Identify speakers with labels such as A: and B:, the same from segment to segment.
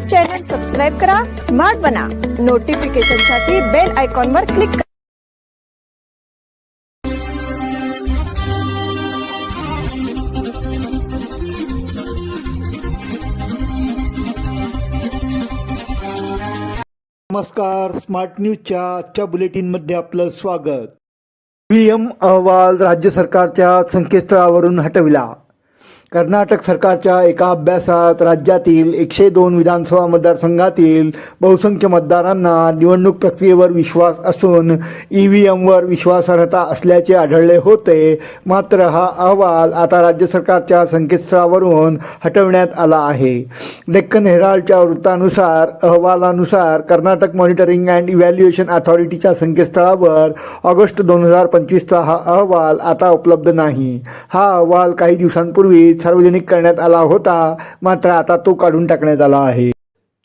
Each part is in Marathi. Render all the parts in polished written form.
A: चॅनल सबस्क्राइब करा, स्मार्ट बना. नोटिफिकेशनसाठी बेल आयकॉनवर क्लिक करा.
B: नमस्कार, स्मार्ट न्यूजच्या आजच्या बुलेटिनमध्ये आपलं स्वागत. ईव्हीएम अहवाल राज्य सरकारच्या संकेतस्थळावरून हटविला. कर्नाटक सरकारच्या एका अभ्यासात राज्यातील 102 विधानसभा मतदारसंघातील बहुसंख्य मतदारांना निवडणूक प्रक्रियेवर विश्वास असून ईव्हीएमवर विश्वासार्हता असल्याचे आढळले होते. मात्र हा अहवाल आता राज्य सरकारच्या संकेतस्थळावरून हटवण्यात आला आहे. डेक्कन हेराल्डच्या वृत्तानुसार अहवालानुसार कर्नाटक मॉनिटरिंग अँड इव्हॅल्युएशन अथॉरिटीच्या संकेतस्थळावर ऑगस्ट 2025चा हा अहवाल आता उपलब्ध नाही. हा अहवाल काही दिवसांपूर्वी सार्वजनिक करण्यात आला होता, मात्र आता तो काढून टाकण्यात आला आहे.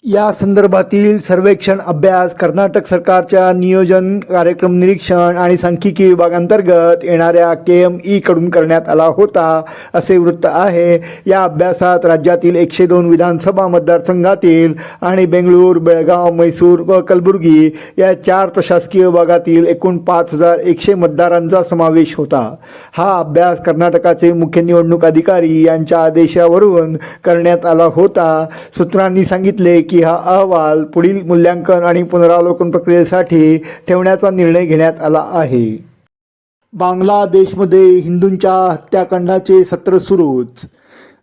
B: या संदर्भातील सर्वेक्षण अभ्यास कर्नाटक सरकारच्या नियोजन, कार्यक्रम निरीक्षण आणि सांख्यिकी विभागांतर्गत येणाऱ्या KME कडून करण्यात आला होता, असे वृत्त आहे. या अभ्यासात राज्यातील 102 विधानसभा मतदारसंघातील आणि बेंगळूर, बेळगाव, मैसूर व कलबुर्गी या 4 प्रशासकीय विभागातील एकूण 5100 मतदारांचा समावेश होता. हा अभ्यास कर्नाटकाचे मुख्य निवडणूक अधिकारी यांच्या आदेशावरून करण्यात आला होता. सूत्रांनी सांगितले की हा अहवाल पुढील मूल्यांकन आणि पुनरावलोकन प्रक्रियेसाठी ठेवण्याचा निर्णय घेण्यात आला आहे. बांगलादेशमध्ये हिंदूंच्या हत्याकांडाचे सत्र सुरूच.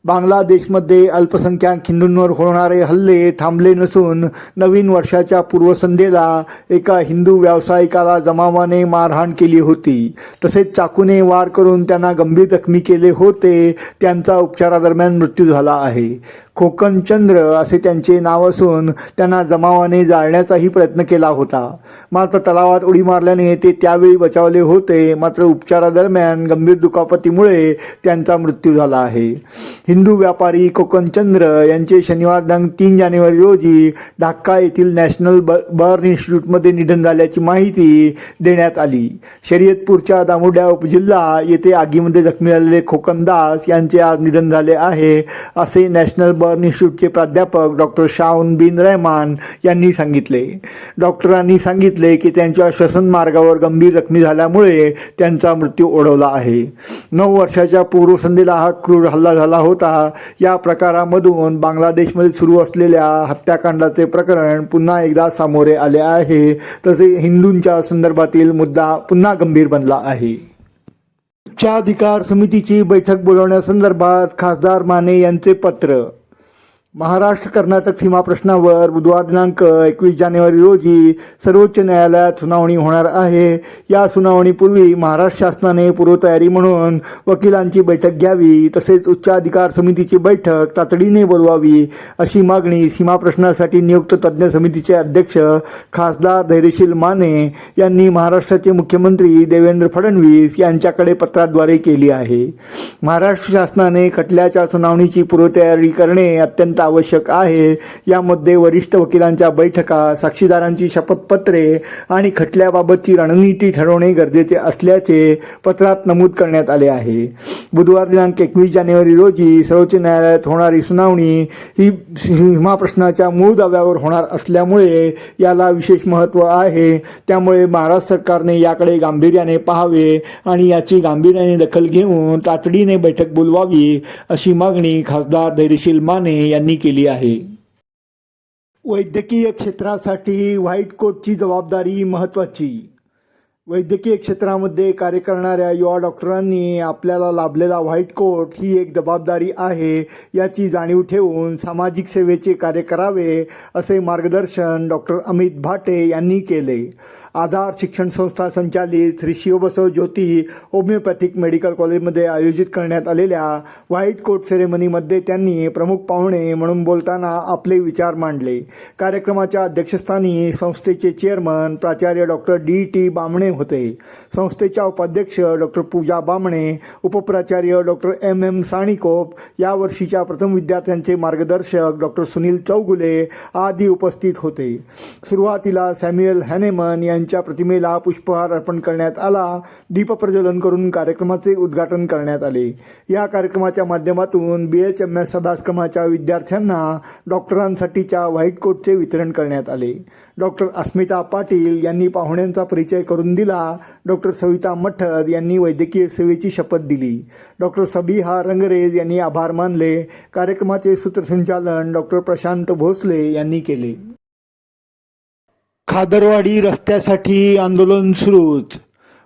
B: बांगलादेशमध्ये अल्पसंख्याक हिंदूंवर होणारे हल्ले थांबले नसून नवीन वर्षाच्या पूर्वसंध्येला एका हिंदू व्यावसायिकाला जमावाने मारहाण केली होती. तसेच चाकूने वार करून त्यांना गंभीर जखमी केले होते. त्यांचा उपचारादरम्यान मृत्यू झाला आहे. खोकन चंद्र असे त्यांचे नाव असून त्यांना जमावाने जाळण्याचाही प्रयत्न केला होता. मात्र तलावात उडी मारल्याने ते त्यावेळी बचावले होते. मात्र उपचारादरम्यान गंभीर दुखापतीमुळे त्यांचा मृत्यू झाला आहे. हिंदू व्यापारी कोकण चंद्र यांचे शनिवार दिनांक 3 जानेवारी रोजी ढाका येथील नॅशनल बर्न इन्स्टिट्यूटमध्ये निधन झाल्याची माहिती देण्यात आली. शर्यतपूरच्या दामुड्या उपजिल्हा येथे आगीमध्ये जखमी झालेले खोकन दास यांचे आज निधन झाले आहे, असे नॅशनल बर्न इन्स्टिट्यूटचे प्राध्यापक डॉक्टर शाऊन बिन रहमान यांनी सांगितले. डॉक्टरांनी सांगितले की त्यांच्या श्वसन मार्गावर गंभीर जखमी झाल्यामुळे त्यांचा मृत्यू ओढवला आहे. 9 वर्षाच्या पूर्वसंध्येला हा क्रूर हल्ला झाला होता. या प्रकारामधून बांगलादेशमध्ये सुरू असलेल्या हत्याकांडाचे प्रकरण पुन्हा एकदा सामोरे आले आहे. तसे हिंदूंच्या संदर्भातील मुद्दा पुन्हा गंभीर बनला आहे. उच्चाधिकार समितीची बैठक बोलवण्यासंदर्भात खासदार माने यांचे पत्र. महाराष्ट्र कर्नाटक सीमा प्रश्नावर बुधवार दिनांक 21 जानेवारी रोजी सर्वोच्च न्यायालयात सुनावणी होणार आहे. या सुनावणीपूर्वी महाराष्ट्र शासनाने पूर्वतयारी म्हणून वकिलांची बैठक घ्यावी, तसेच उच्चाधिकार समितीची बैठक तातडीने बोलवावी, अशी मागणी सीमा प्रश्नासाठी नियुक्त तज्ज्ञ समितीचे अध्यक्ष खासदार धैर्यशील माने यांनी महाराष्ट्राचे मुख्यमंत्री देवेंद्र फडणवीस यांच्याकडे पत्राद्वारे केली आहे. महाराष्ट्र शासनाने खटल्याच्या सुनावणीची पूर्वतयारी करणे अत्यंत आवश्यक आहे. यामध्ये वरिष्ठ वकिलांच्या बैठका, साक्षीदारांची शपथपत्रे आणि खटल्याबाबतची रणनीती ठरवणे गरजेचे असल्याचे पत्रात नमूद करण्यात आले आहे. बुधवार दिनांक 21 जानेवारी रोजी सर्वोच्च न्यायालयात होणारी सुनावणी ही सीमा प्रश्नाच्या मूळ दाव्यावर होणार असल्यामुळे याला विशेष महत्त्व आहे. त्यामुळे महाराष्ट्र सरकारने याकडे गांभीर्याने पाहावे आणि याची गांभीर्याने दखल घेऊन तातडीने बैठक बोलवावी, अशी मागणी खासदार धैर्यशील माने यांनी केली आहे. वैद्यकीय क्षेत्रासाठी व्हाईट कोटची जबाबदारी महत्त्वाची. वैद्यकीय क्षेत्रामध्ये कार्य करणाऱ्या युवा डॉक्टरांनी आपल्याला लाभलेला व्हाईट कोट ही एक जबाबदारी आहे, याची जाणीव ठेवून सामाजिक सेवेचे कार्य करावे, असे मार्गदर्शन डॉक्टर अमित भाटे यांनी केले. आधार शिक्षण संस्था संचालित श्री शिवबसव ज्योती होमिओपॅथिक मेडिकल कॉलेजमध्ये आयोजित करण्यात आलेल्या व्हाईट कोट सेरेमनीमध्ये त्यांनी प्रमुख पाहुणे म्हणून बोलताना आपले विचार मांडले. कार्यक्रमाच्या अध्यक्षस्थानी संस्थेचे चेअरमन प्राचार्य डॉक्टर DT बामणे होते. संस्थेच्या उपाध्यक्ष डॉक्टर पूजा बामणे, उपप्राचार्य डॉक्टर MM साणिकोप, यावर्षीच्या प्रथम विद्यार्थ्यांचे मार्गदर्शक डॉक्टर सुनील चौगुले आदी उपस्थित होते. सुरुवातीला सॅम्युएल हॅनेमन यांचे यांच्या प्रतिमेला पुष्पहार अर्पण करण्यात आला. दीपप्रज्वलन करून कार्यक्रमाचे उद्घाटन करण्यात आले. या कार्यक्रमाच्या माध्यमातून BHMS अभ्यासक्रमाच्या विद्यार्थ्यांना डॉक्टरांसाठीच्या व्हाईट कोटचे वितरण करण्यात आले. डॉक्टर अस्मिता पाटील यांनी पाहुण्यांचा परिचय करून दिला. डॉक्टर सविता मठद यांनी वैद्यकीय सेवेची शपथ दिली. डॉक्टर सबिहा रंगरेज यांनी आभार मानले. कार्यक्रमाचे सूत्रसंचालन डॉक्टर प्रशांत भोसले यांनी केले. खादरवाडी रस्त्यासाठी आंदोलन सुरूच.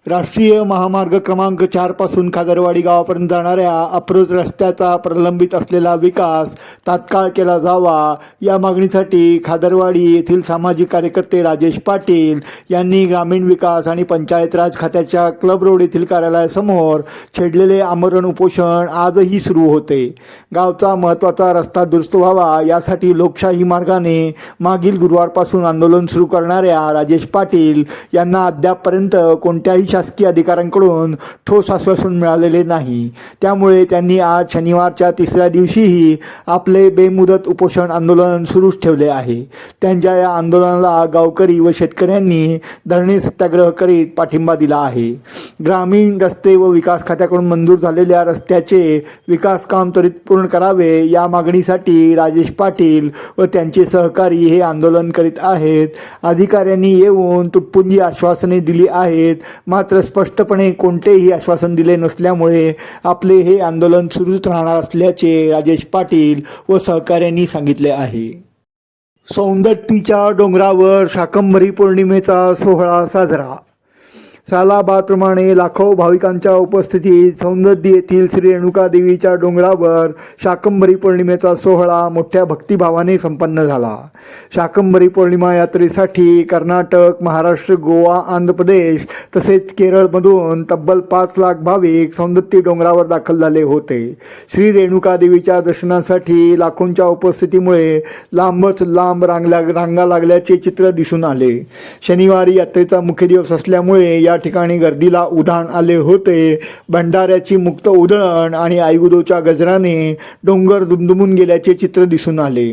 B: राष्ट्रीय महामार्ग क्रमांक 4 पासून खादरवाडी गावापर्यंत जाणाऱ्या अप्रोच रस्त्याचा प्रलंबित असलेला विकास तात्काळ केला जावा या मागणीसाठी खादरवाडी येथील सामाजिक कार्यकर्ते राजेश पाटील यांनी ग्रामीण विकास आणि पंचायत राज खात्याच्या क्लब रोड येथील कार्यालयासमोर छेडलेले आमरण उपोषण आजही सुरू होते. गावचा महत्त्वाचा रस्ता दुरुस्त व्हावा यासाठी लोकशाही मार्गाने मागील गुरुवारपासून आंदोलन सुरू करणाऱ्या राजेश पाटील यांना अद्यापपर्यंत कोणत्याही शासकीय अधिकाऱ्यांकडून ठोस आश्वासन मिळालेले नाही. त्यामुळे त्यांनी आज शनिवारच्या तिसऱ्या दिवशीही आपले बेमुदत उपोषण आंदोलन सुरूच ठेवले आहे. त्यांच्या या आंदोलनाला गावकरी व शेतकऱ्यांनी धरणे सत्याग्रह करीत पाठिंबा दिला आहे. ग्रामीण रस्ते व विकास खात्याकडून मंजूर झालेल्या रस्त्याचे विकास काम त्वरित पूर्ण करावे या मागणीसाठी राजेश पाटील व त्यांचे सहकारी हे आंदोलन करीत आहेत. अधिकाऱ्यांनी येऊन तुटपुंजी आश्वासने दिली आहेत, मात्र स्पष्टपणे कोणतेही आश्वासन दिले नसल्यामुळे आपले हे आंदोलन सुरूच राहणार असल्याचे राजेश पाटील व सहकाऱ्यांनी सांगितले आहे. सौंदत्तीच्या डोंगरावर शाकंभरी पौर्णिमेचा सोहळा साजरा. सालाबादप्रमाणे लाखो भाविकांच्या उपस्थितीत सौंदत्ती येथील श्री रेणुका देवीच्या डोंगरावर शाकंभरी पौर्णिमेचा सोहळा मोठ्या भक्तिभावाने संपन्न झाला. शाकंभरी पौर्णिमा यात्रेसाठी कर्नाटक, महाराष्ट्र, गोवा, आंध्र प्रदेश तसेच केरळमधून तब्बल 5 लाख भाविक सौंदत्ती डोंगरावर दाखल झाले होते. श्री रेणुका देवीच्या दर्शनासाठी लाखोंच्या उपस्थितीमुळे लांबच लांब रांगा लागल्याचे चित्र दिसून आले. शनिवारी यात्रेचा मुख्य दिवस असल्यामुळे या ठिकाणी गर्दीला उधाण आले होते. भंडाऱ्याची मुक्त उधळण आणि आईगुदोच्या गजराने डोंगर दुमदुमून गेल्याचे चित्र दिसून आले.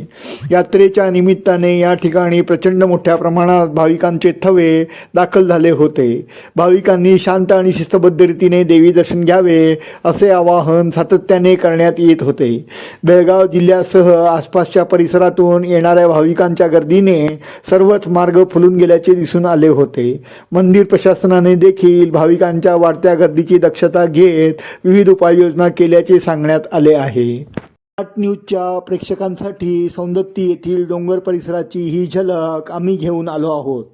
B: यात्रेच्या निमित्ताने या ठिकाणी प्रचंड मोठ्या प्रमाणात भाविकांचे थवे दाखल झाले होते. भाविकांनी शांत आणि शिस्तबद्ध रीतीने देवी दर्शन घ्यावे असे आवाहन सातत्याने करण्यात येत होते. बेळगाव जिल्ह्यासह आसपासच्या परिसरातून येणाऱ्या भाविकांच्या गर्दीने सर्वच मार्ग फुलून गेल्याचे दिसून आले होते. मंदिर प्रशासनाने देखील भाविकांच्या वाढत्या गर्दीची दक्षता घेत विविध उपाययोजना केल्याचे सांगण्यात आले आहे. न्यूजच्या प्रेक्षकांसाठी सौंदत्ती येथील डोंगर परिसराची ही झलक आम्ही घेऊन आलो आहोत.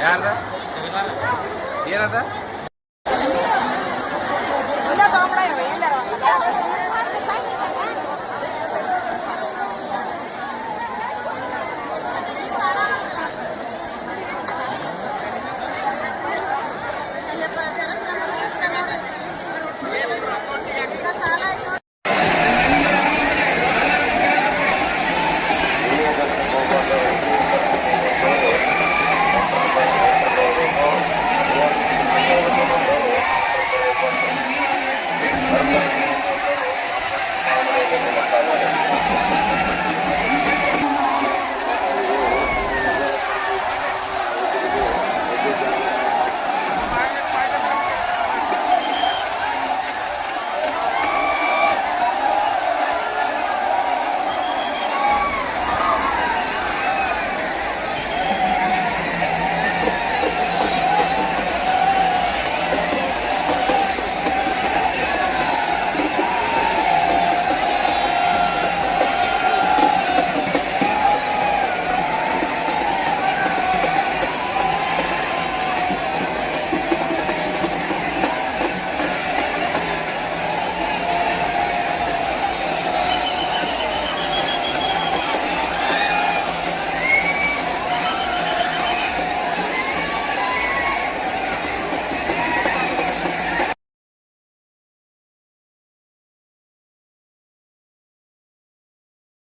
C: ಯಾರ್ದ ಏನದ
D: Gracias.